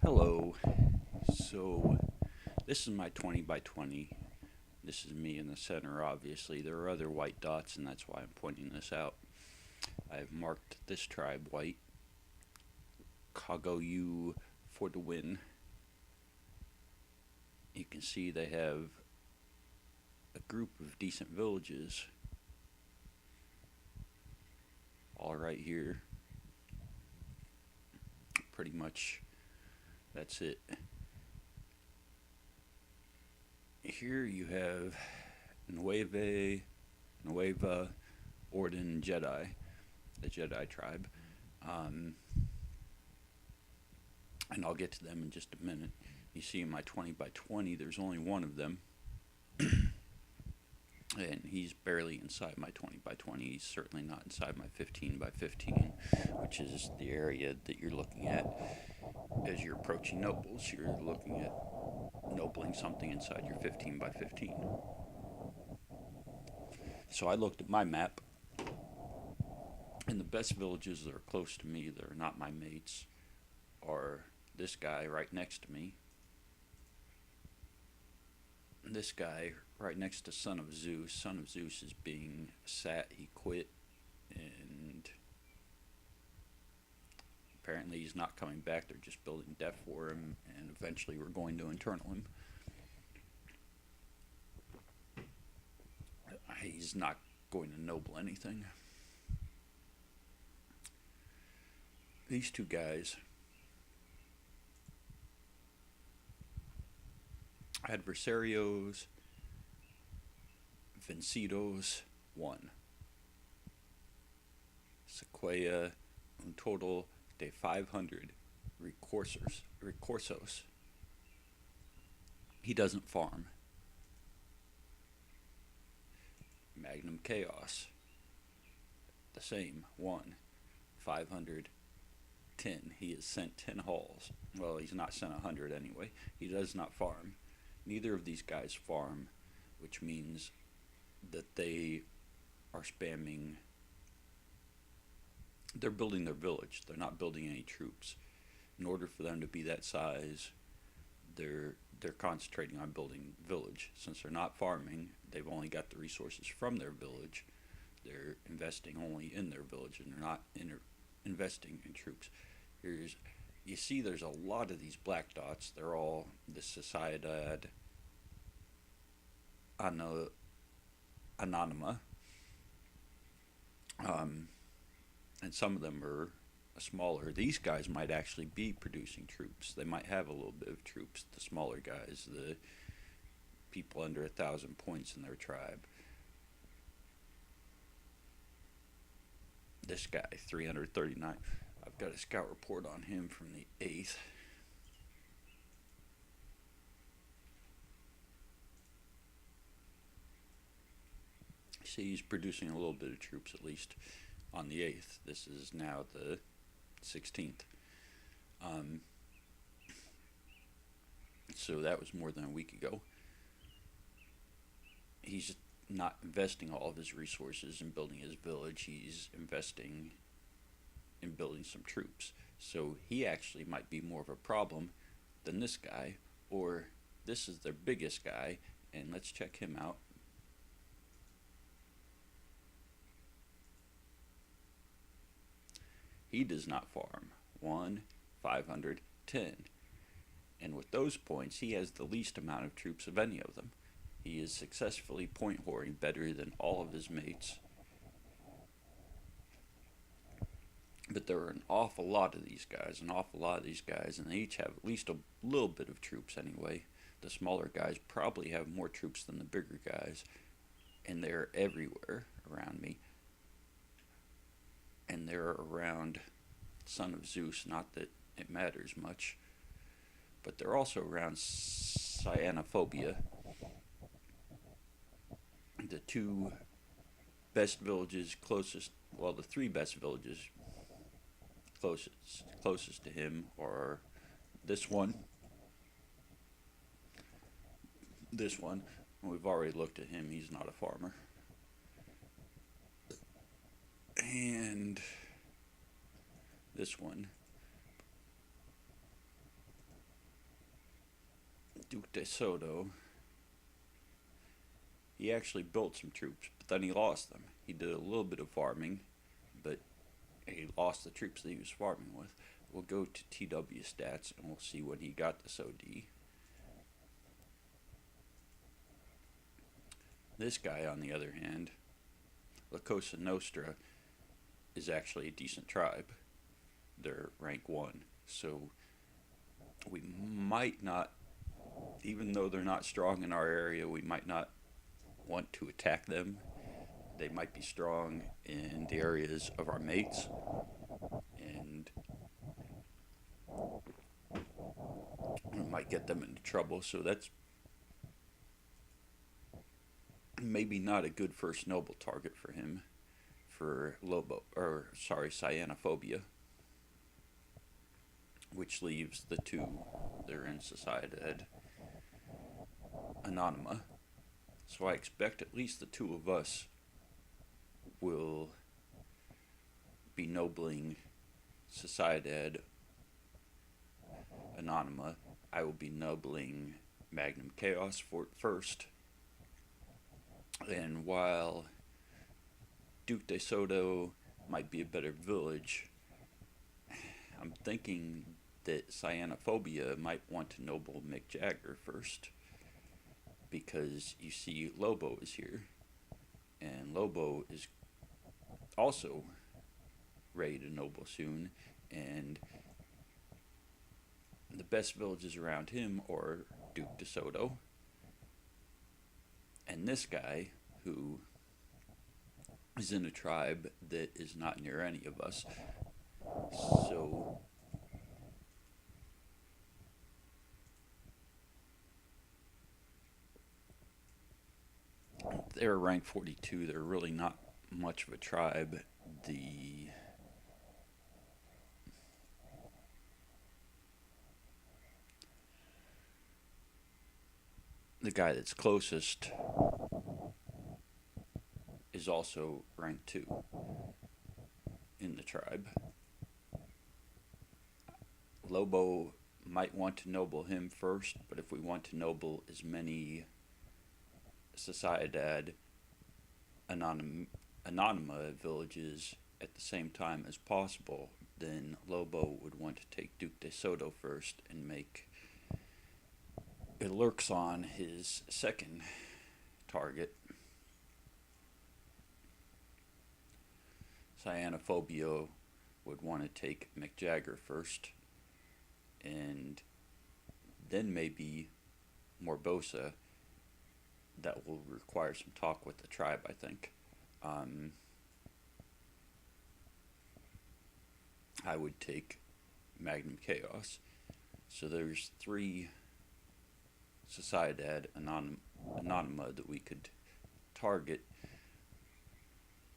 Hello. So, this is my 20 by 20. This is me in the center, obviously. There are other white dots, and that's why I'm pointing this out. I've marked this tribe white. Kagoyu for the win. You can see they have a group of decent villages all right here. Pretty much that's it. Here you have Nueva, Orden, Jedi, the Jedi tribe. Um, and I'll get to them in just a minute. You see in my 20 by 20, there's only one of them, and he's barely inside my 20 by 20. He's certainly not inside my 15 by 15, which is the area that you're looking at as you're approaching nobles. You're looking at nobling something inside your 15 by 15. So I looked at my map, and the best villages that are close to me that are not my mates are this guy right next to me, this guy right next to Son of Zeus. Son of Zeus is being sat. He quit, and apparently he's not coming back. They're just building death for him, and eventually we're going to internal him. He's not going to noble anything. These two guys, Adversarios Vencidos 1. Sequoia un total de 500 recursos. He doesn't farm. Magnum Chaos, the same, 1. 510. He has sent 10 hauls. Well, he's not sent 100 anyway. He does not farm. Neither of these guys farm, which means that they are spamming. They're building their village. They're not building any troops. In order for them to be that size, they're concentrating on building village. Since they're not farming, they've only got the resources from their village. They're investing only in their village, and they're not investing in troops. You see there's a lot of these black dots. They're all the Sociedad Anonima. And some of them are smaller. These guys might actually be producing troops. They might have a little bit of troops. The smaller guys, the people under 1,000 points in their tribe. This guy, 339. I've got a scout report on him from the 8th. See, he's producing a little bit of troops at least on the 8th. This is now the 16th. So that was more than a week ago. He's not investing all of his resources in building his village. He's investing in building some troops. So he actually might be more of a problem than this guy, or this is their biggest guy, and let's check him out. He does not farm. 1, 510. And with those points, he has the least amount of troops of any of them. He is successfully point whoring better than all of his mates. But there are an awful lot of these guys, and they each have at least a little bit of troops anyway. The smaller guys probably have more troops than the bigger guys, and they're everywhere around me. And they're around Son of Zeus, not that it matters much, but they're also around Cyanophobia. The two best villages closest, well, the three best villages closest to him are this one, this one. We've already looked at him. He's not a farmer. And this one. Duke de Soto, he actually built some troops, but then he lost them. He did a little bit of farming, but he lost the troops that he was farming with. We'll go to TW stats and we'll see when he got this OD. This guy, on the other hand, La Cosa Nostra, is actually a decent tribe. They're rank 1. So we might not, even though they're not strong in our area, we might not want to attack them. They might be strong in the areas of our mates, and we might get them into trouble. So that's maybe not a good first noble target for him, for Cyanophobia, which leaves the two that are in Sociedad Anonyma. So I expect at least the two of us will be nobling Sociedad Anonyma. I will be nobling Magnum Chaos first. And while Duke de Soto might be a better village, I'm thinking that Cyanophobia might want to noble Mick Jagger first, because you see Lobo is here, and Lobo is also ready to noble soon, and the best villages around him are Duke de Soto, and this guy, who is in a tribe that is not near any of us. So they're rank 42. They're really not much of a tribe. The guy that's closest is also rank 2 in the tribe. Lobo might want to noble him first, but if we want to noble as many Sociedad Anonyma villages at the same time as possible, then Lobo would want to take Duke de Soto first and make Ilurxon his second target. Cyanophobia would want to take Mick Jagger first, and then maybe Morbosa. That will require some talk with the tribe, I think. I would take Magnum Chaos. So there's 3 Sociedad Anonyma that we could target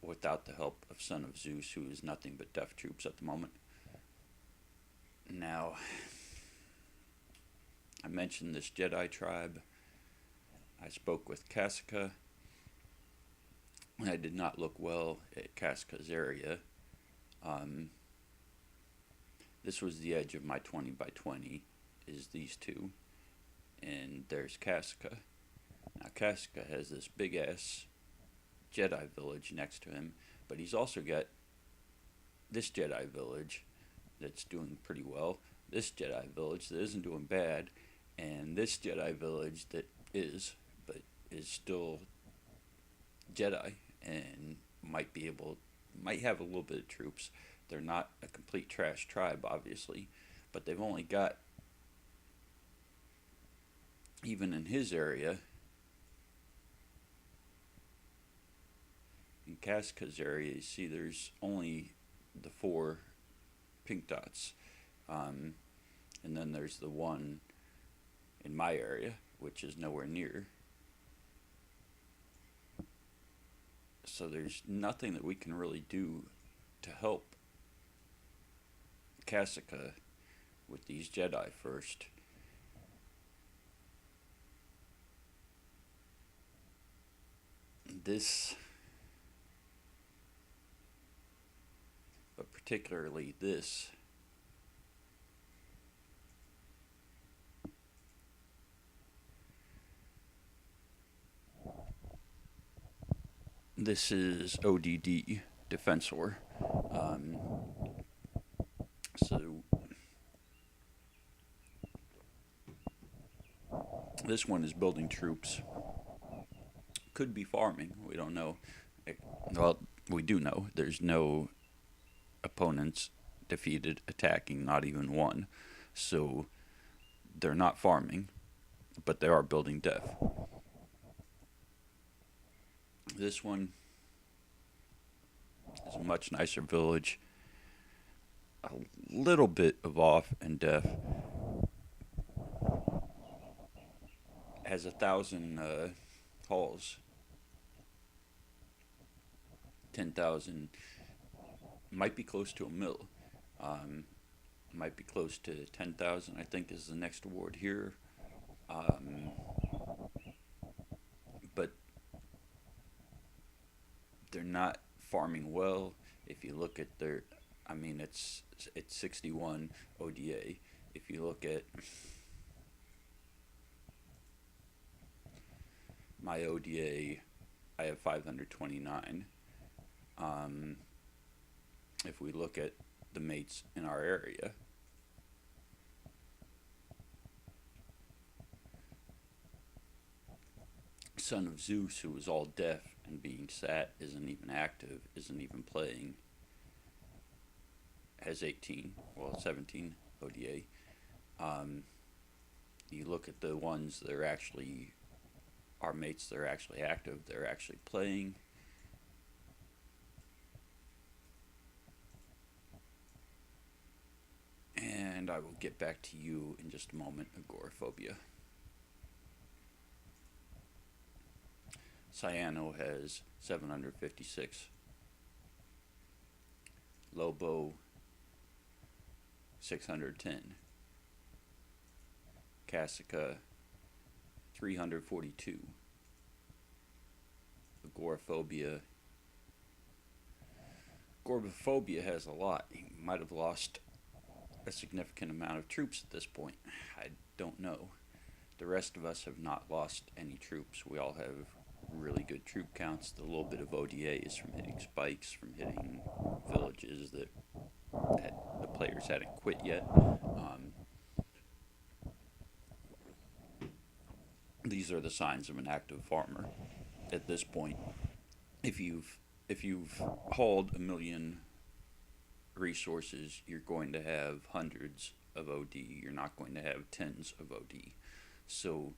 without the help of Son of Zeus, who is nothing but death troops at the moment. Now, I mentioned this Jedi tribe. I spoke with Kasika. I did not look well at Kasika's area. This was the edge of my 20 by 20, is these two. And there's Kasika. Now Kasika has this big ass Jedi village next to him, but he's also got this Jedi village that's doing pretty well, this Jedi village that isn't doing bad, and this Jedi village that is, but is still Jedi and might have a little bit of troops. They're not a complete trash tribe, obviously, but they've only got, even in his area, in Casca's area, you see there's only the 4 pink dots, and then there's the one in my area, which is nowhere near. So there's nothing that we can really do to help Kasika with these Jedi first. But particularly this, This is ODD Defensor. Um, so this one is building troops. Could be farming. We don't know. Well, we do know. There's no opponents defeated attacking, not even one. So they're not farming, but they are building death. This one is a much nicer village. A little bit of off and death. Has 1,000 halls. 10,000. Might be close to a mill. Might be close to 10,000, I think, is the next award here. Um, but they're not farming well. If you look at their, I mean, it's 61 ODA. If you look at my ODA, I have 529. If we look at the mates in our area, Son of Zeus, who is all deaf and being sat, isn't even active, isn't even playing, has 18, well, 17 ODA. You look at the ones that are actually our mates that are actually active, they're actually playing. And I will get back to you in just a moment. Agoraphobia. Cyano has 756. Lobo 610. Cassica 342. Agoraphobia. Agoraphobia has a lot. He might have lost a significant amount of troops at this point. I don't know. The rest of us have not lost any troops. We all have really good troop counts. The little bit of ODA is from hitting spikes, from hitting villages that the players hadn't quit yet. These are the signs of an active farmer. At this point, if you've hauled 1,000,000 resources, you're going to have hundreds of OD. You're not going to have tens of OD. So,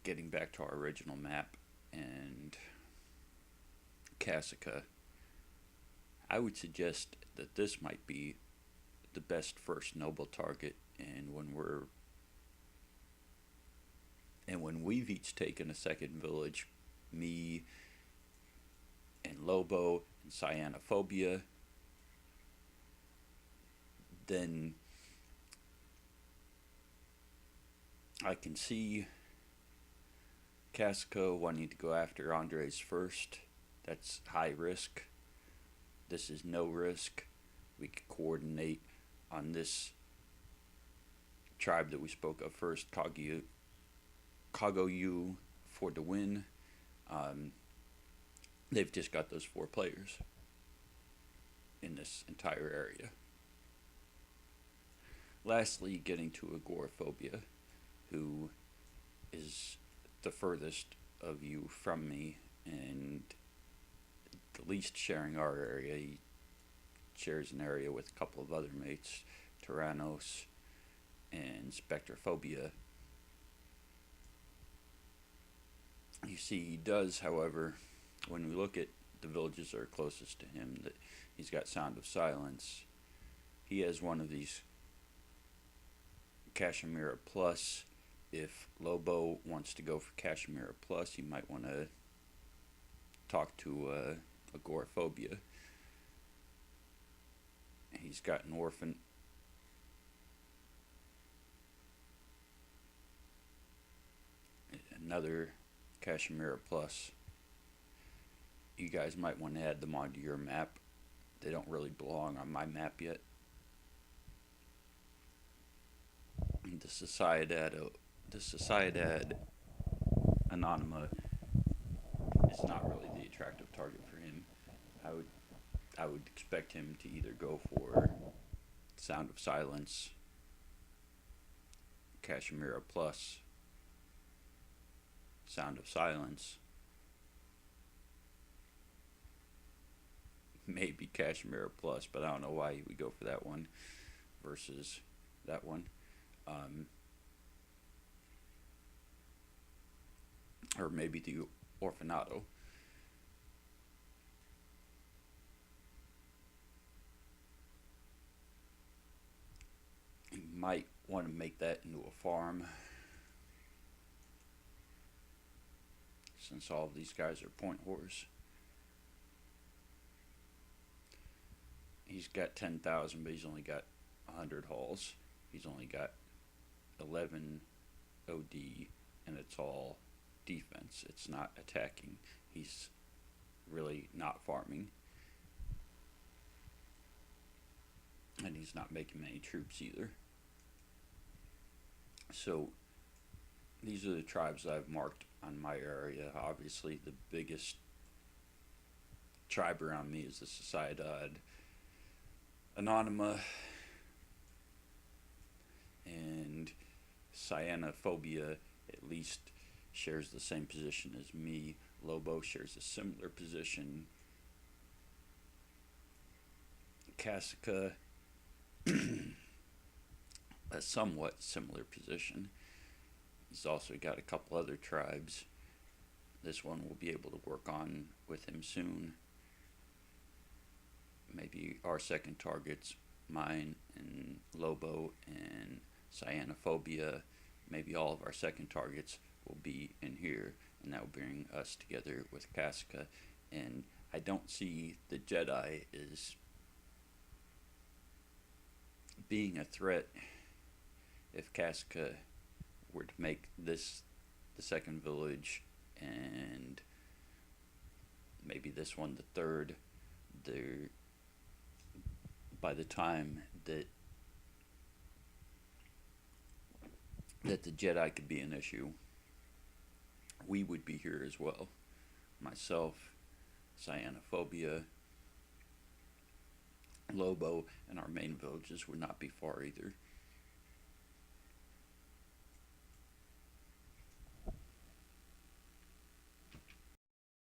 getting back to our original map and Cassica, I would suggest that this might be the best first noble target. And when we've each taken a second village, me and Lobo and Cyanophobia, then I can see Casco wanting to go after Andres first. That's high risk. This is no risk. We could coordinate on this tribe that we spoke of first, Kagoyu, for the win. They've just got those 4 players in this entire area. Lastly, getting to Agoraphobia, who is the furthest of you from me and the least sharing our area. He shares an area with a couple of other mates, Tyrannos and Spectrophobia. You see, he does, however, when we look at the villages that are closest to him, that he's got Sound of Silence. He has one of these Kashmira Plus. If Lobo wants to go for Kashmira Plus, you might want to talk to Agoraphobia. He's got an orphan. Another Kashmira Plus. You guys might want to add them onto your map. They don't really belong on my map yet. And the Sociedad Anonyma is not really the attractive target for him. I would I would expect him to either go for Sound of Silence, Kashmira Plus, Sound of Silence, maybe Kashmira Plus, but I don't know why he would go for that one versus that one. Um, or maybe the Orfanato. You might want to make that into a farm since all of these guys are point whores. He's got 10,000, but he's only got 100 hulls. He's only got 11 OD, and it's all defense. It's not attacking. He's really not farming. And he's not making many troops either. So these are the tribes I've marked on my area. Obviously, the biggest tribe around me is the Sociedad Anonyma and Cyanophobia, at least shares the same position as me. Lobo shares a similar position. Cassica, a somewhat similar position. He's also got a couple other tribes. This one will be able to work on with him soon. Maybe our second targets, mine and Lobo and Cyanophobia. Maybe all of our second targets will be in here, and that will bring us together with Casca. And I don't see the Jedi as being a threat if Casca were to make this the second village and maybe this one the third. There, by the time that the Jedi could be an issue, we would be here as well. Myself, Cyanophobia, Lobo, and our main villages would not be far either.